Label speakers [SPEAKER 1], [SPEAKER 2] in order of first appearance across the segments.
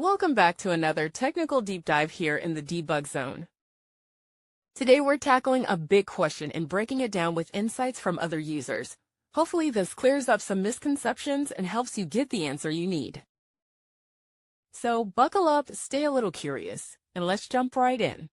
[SPEAKER 1] Welcome back to another technical deep dive here in the debug zone. Today we're tackling a big question and breaking it down with insights from other users. Hopefully this clears up some misconceptions and helps you get the answer you need. So buckle up, stay a little curious, and let's jump right in.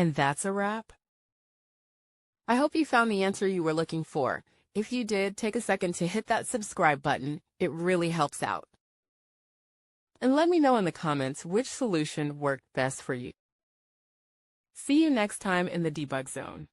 [SPEAKER 1] And that's a wrap. I hope you found the answer you were looking for. If you did, take a second to hit that subscribe button. It really helps out. And let me know in the comments which solution worked best for you. See you next time in the debug zone.